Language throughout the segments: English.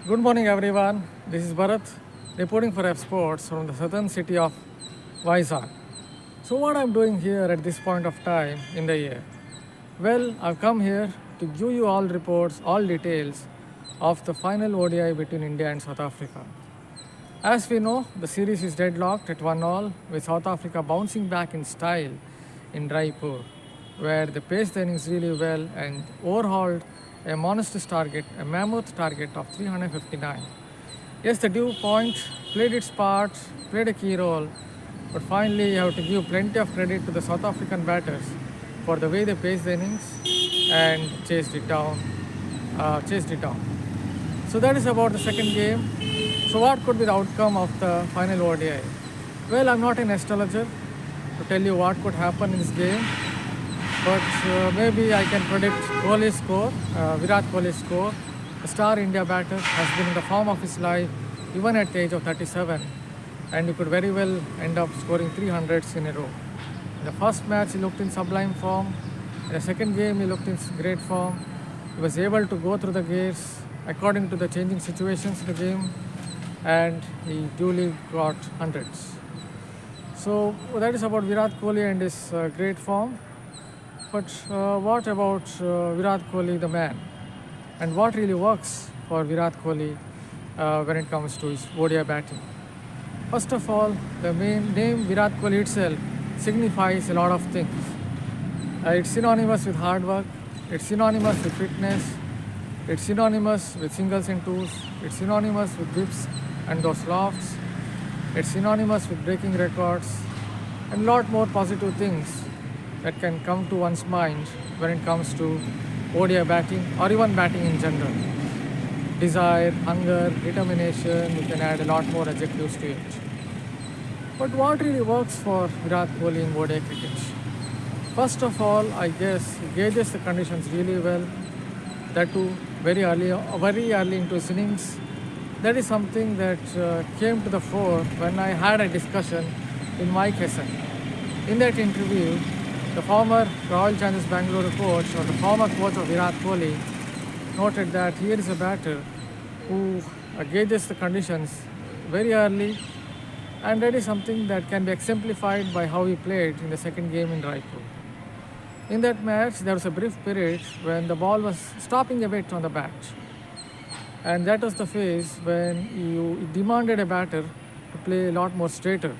Good morning, everyone. This is Bharat reporting for F Sports from the southern city of Vizag. So, what I'm doing here at this point of time in the year? Well, I've come here to give you all reports, all details of the final ODI between India and South Africa. As we know, the series is deadlocked at 1-all, with South Africa bouncing back in style in Raipur, where they paced the innings really well and overhauled a monstrous target, a mammoth target of 359. Yes, the dew point played its part, played a key role, but finally you have to give plenty of credit to the South African batters for the way they paced the innings and chased it down. Chased it down. So that is about the second game. So what could be the outcome of the final ODI? Well, I'm not an astrologer to tell you what could happen in this game, but maybe I can predict Kohli's score, Virat Kohli's score. The star India batter has been in the form of his life even at the age of 37, and he could very well end up scoring 300s in a row. In the first match, he looked in sublime form. In the second game, he looked in great form. He was able to go through the gears according to the changing situations in the game, and he duly got hundreds. So that is about Virat Kohli and his great form. But what about Virat Kohli, the man? And what really works for Virat Kohli when it comes to his ODI batting? First of all, the main name Virat Kohli itself signifies a lot of things. It's synonymous with hard work, it's synonymous with fitness, it's synonymous with singles and twos, it's synonymous with whips and those lofts, it's synonymous with breaking records, and a lot more positive things that can come to one's mind when it comes to ODI batting or even batting in general. Desire, hunger, determination, you can add a lot more adjectives to it. But what really works for Virat Kohli in ODI cricket? First of all, I guess he gauges the conditions really well. That too very early into his innings. That is something that came to the fore when I had a discussion with Mike Hesson. In that interview, the former Royal Challengers Bangalore coach or the former coach of Virat Kohli noted that here is a batter who gauges the conditions very early, and that is something that can be exemplified by how he played in the second game in Raipur. In that match, there was a brief period when the ball was stopping a bit on the bat, and that was the phase when you demanded a batter to play a lot more straighter,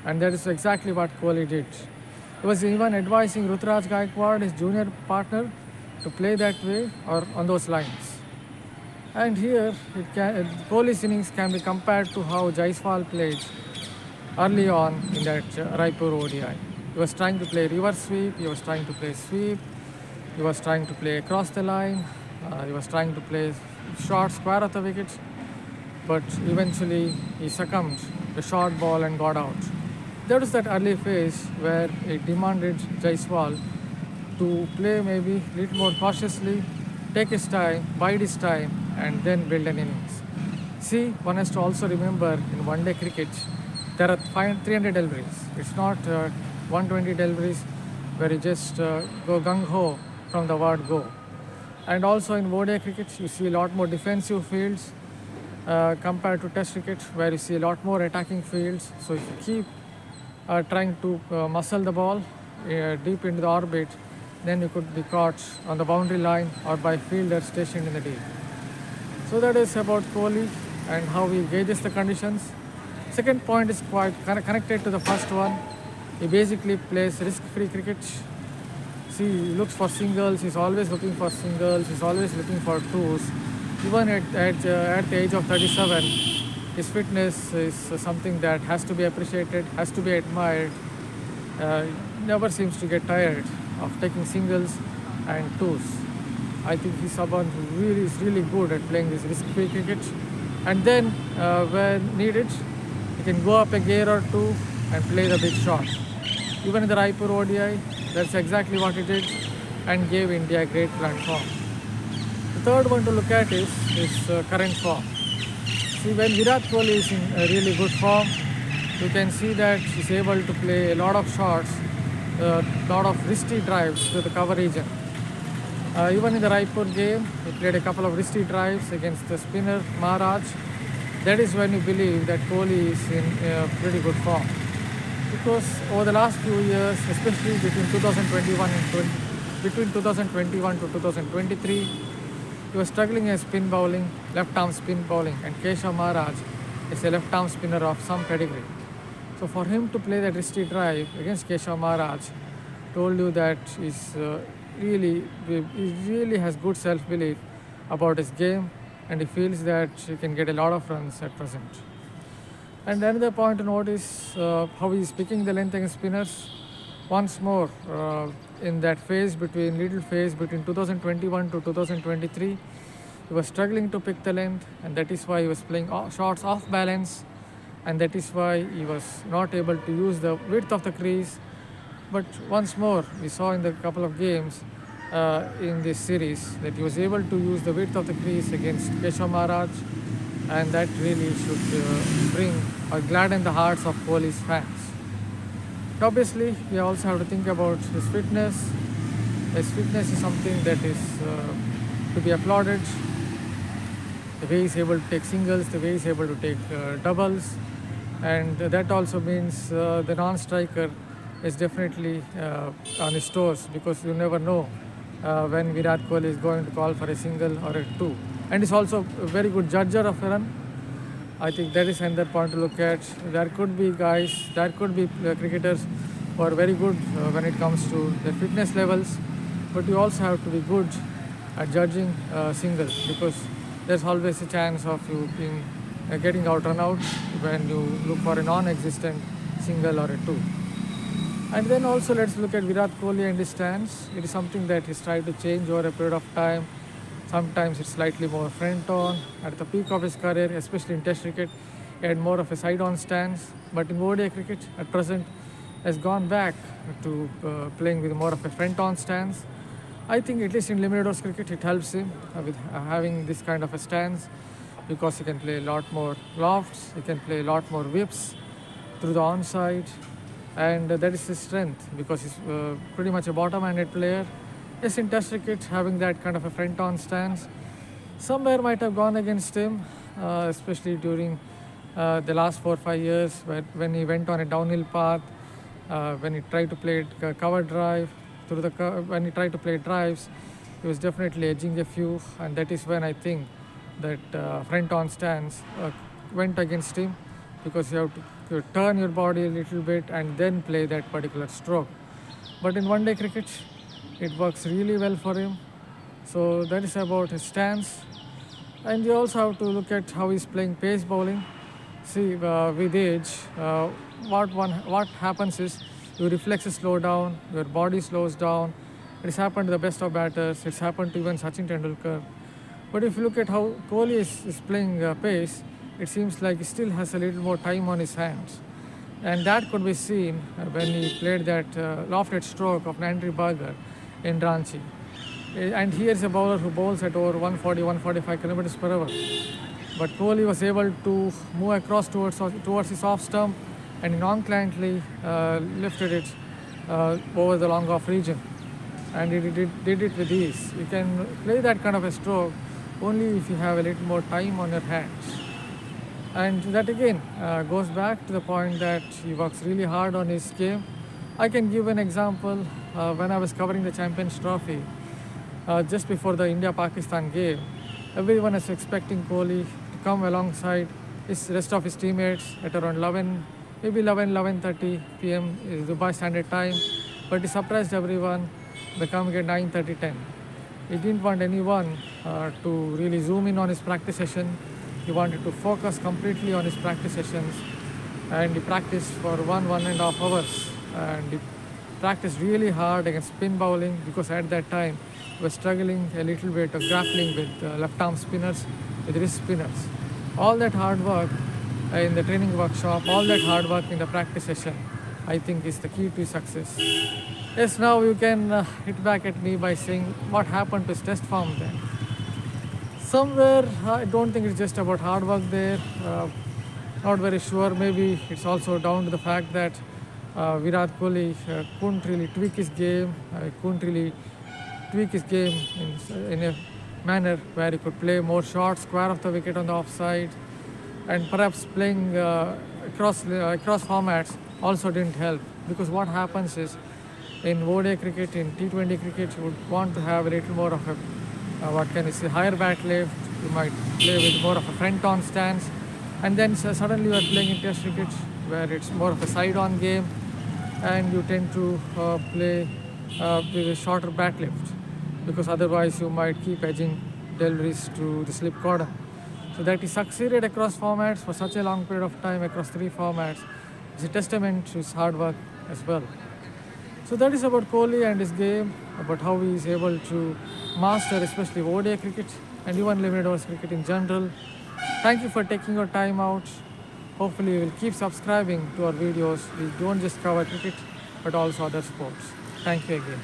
and that is exactly what Kohli did. He was even advising Ruturaj Gaikwad, his junior partner, to play that way or on those lines. And here, Kohli's innings can be compared to how Jaiswal played early on in that Raipur ODI. He was trying to play reverse sweep, he was trying to play sweep, he was trying to play across the line, he was trying to play short square of the wicket, but eventually he succumbed the short ball and got out. That was that early phase where it demanded Jaiswal to play maybe a little more cautiously, take his time, bide his time, and then build an innings. See, one has to also remember in one-day cricket, there are 300 deliveries. It's not 120 deliveries where you just go gung-ho from the word go. And also in ODI cricket, you see a lot more defensive fields compared to Test cricket, where you see a lot more attacking fields. So if you keep trying to muscle the ball deep into the orbit, then you could be caught on the boundary line or by fielders stationed in the deep. So that is about Kohli and how he gauges the conditions. Second point is quite connected to the first one. He basically plays risk-free cricket. See, he looks for singles, he's always looking for singles, he's always looking for twos. Even at the age of 37, his fitness is something that has to be appreciated, has to be admired. Never seems to get tired of taking singles and twos. I think he's someone who really is really good at playing this risk-free cricket. And then, when needed, he can go up a gear or two and play the big shot. Even in the Raipur ODI, that's exactly what he did and gave India a great platform. The third one to look at is his current form. See, when Virat Kohli is in a really good form, you can see that he's able to play a lot of shots, a lot of risky drives to the cover region. Even in the Raipur game, he played a couple of risky drives against the spinner Maharaj. That is when you believe that Kohli is in pretty good form. Because over the last few years, especially between 2021 to 2023, he was struggling as spin bowling, left arm spin bowling, and Keshav Maharaj is a left arm spinner of some pedigree. So for him to play that risky drive against Keshav Maharaj told you that really he really has good self-belief about his game, and he feels that he can get a lot of runs at present. And another point to note is how he is picking the length against spinners. Once more, in that little phase between 2021 to 2023, he was struggling to pick the length, and that is why he was playing shots off balance, and that is why he was not able to use the width of the crease. But once more, we saw in the couple of games in this series that he was able to use the width of the crease against Keshav Maharaj, and that really should bring or gladden the hearts of Kohli's fans. But obviously, we also have to think about his fitness. His fitness is something that is to be applauded. The way he's able to take singles, the way he's able to take doubles, and that also means the non-striker is definitely on his toes, because you never know when Virat Kohli is going to call for a single or a two. And he's also a very good judger of a run. I think that is another point to look at. There could be cricketers who are very good when it comes to their fitness levels, but you also have to be good at judging singles, because there's always a chance of you getting out run out when you look for a non-existent single or a two. And then also let's look at Virat Kohli and his stance. It is something that he's tried to change over a period of time. Sometimes it's slightly more front on. At the peak of his career, especially in Test cricket, he had more of a side on stance. But in ODI cricket, at present, has gone back to playing with more of a front on stance. I think at least in limited overs cricket, it helps him with having this kind of a stance, because he can play a lot more lofts, he can play a lot more whips through the onside, and that is his strength, because he's pretty much a bottom-handed player. Yes, in Test cricket, having that kind of a front-on stance somewhere might have gone against him, especially during the last 4 or 5 years, when he went on a downhill path, when he tried to play cover drive when he tried to play drives, he was definitely edging a few, and that is when I think that front-on stance went against him, because you have to turn your body a little bit and then play that particular stroke. But in one-day cricket, it works really well for him. So that is about his stance. And you also have to look at how he's playing pace bowling. See, with age, what happens is your reflexes slow down, your body slows down. It's happened to the best of batters. It's happened to even Sachin Tendulkar. But if you look at how Kohli is playing pace, it seems like he still has a little more time on his hands. And that could be seen when he played that lofted stroke of Nandri Burger in Ranchi. And here is a bowler who bowls at over 140, 145 kilometers per hour. But Kohli was able to move across towards his off stump, and he nonchalantly lifted it over the long off region. And he did it with ease. You can play that kind of a stroke only if you have a little more time on your hands. And that again goes back to the point that he works really hard on his game. I can give an example. When I was covering the Champions Trophy, just before the India-Pakistan game, everyone was expecting Kohli to come alongside his rest of his teammates at around 11, maybe 11:30 p.m. is Dubai Standard Time. But he surprised everyone by coming at 9:30, 10. He didn't want anyone to really zoom in on his practice session. He wanted to focus completely on his practice sessions, and he practiced for 1.5 hours, and he practiced really hard against spin bowling, because at that time he was struggling a little bit of grappling with left arm spinners, with wrist spinners. All that hard work in the training workshop, all that hard work in the practice session, I think is the key to success. Yes, now you can hit back at me by saying what happened to his test form then. Somewhere, I don't think it's just about hard work there. Not very sure. Maybe it's also down to the fact that Virat Kohli couldn't really tweak his game. Couldn't really tweak his game in a manner where he could play more shots, square off the wicket on the offside, and perhaps playing across formats also didn't help, because what happens is in ODI cricket, in T20 cricket, you would want to have a little more of a what can you say, higher bat lift. You might play with more of a front-on stance, and then suddenly you are playing in Test cricket where it's more of a side-on game, and you tend to play with a shorter bat lift, because otherwise you might keep edging deliveries to the slip corner. So that he succeeded across formats for such a long period of time across 3 formats is a testament to his hard work as well. So that is about Kohli and his game, about how he is able to master especially ODI cricket and even limited overs cricket in general. Thank you for taking your time out. Hopefully you will keep subscribing to our videos. We don't just cover cricket but also other sports. Thank you again.